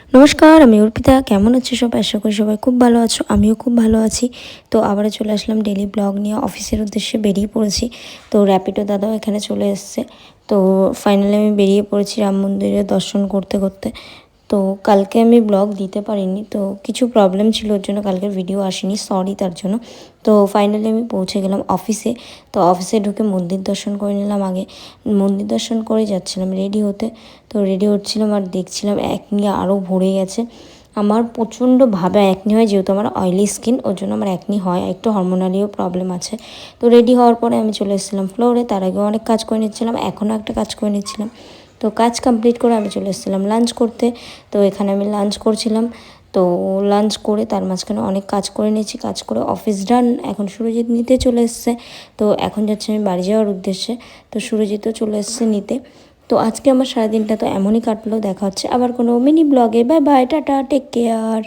নমস্কার, আমি অর্পিতা। কেমন আছো সবাই? আশা করি সবাই খুব ভালো আছো। আমিও খুব ভালো আছি। তো আবারও চলে আসলাম ডেইলি ব্লগ নিয়ে। অফিসের উদ্দেশ্যে বেরিয়ে পড়েছি। তো র্যাপিডো দাদাও এখানে চলে এসছে। তো ফাইনালি আমি বেরিয়ে পড়েছি রাম মন্দিরে দর্শন করতে করতে। তো কালকে আমি ব্লগ দিতে পারিনি, তো কিছু প্রবলেম ছিল, ওর জন্য কালকে ভিডিও আসেনি, সরি তার জন্য। তো ফাইনালি আমি পৌঁছে গেলাম অফিসে। তো অফিসে ঢুকে মন্দির দর্শন করে নিলাম আগে। মন্দির দর্শন করে যাচ্ছিলাম রেডি হতে। তো রেডি হচ্ছিলাম আর দেখছিলাম একনি আরও ভরে গেছে। আমার প্রচণ্ডভাবে একনি হয়, যেহেতু আমার অয়েলি স্কিন, ওর জন্য আমার একনি হয়, একটু হরমোনালিও প্রবলেম আছে। তো রেডি হওয়ার পরে আমি চলে এসেছিলাম ফ্লোরে। তার আগেও অনেক কাজ করে নিচ্ছিলাম, এখনও একটা কাজ করে নিচ্ছিলাম। তো কাজ কমপ্লিট করে আমি চলে এসেছিলাম লাঞ্চ করতে। তো এখানে আমি লাঞ্চ করছিলাম। তো লাঞ্চ করে তার মাঝখানে অনেক কাজ করে নিয়েছি, কাজ করে অফিস ডান। এখন সুরজিৎ নিতে চলে এসছে। তো এখন যাচ্ছি আমি বাড়ি যাওয়ার উদ্দেশ্যে। তো সুরজিৎও চলে এসছে নিতে। তো আজকে আমার সারাদিনটা তো এমনই কাটলো। দেখা হচ্ছে আবার কোনো মিনি ব্লগে। Bye bye, tata, take care.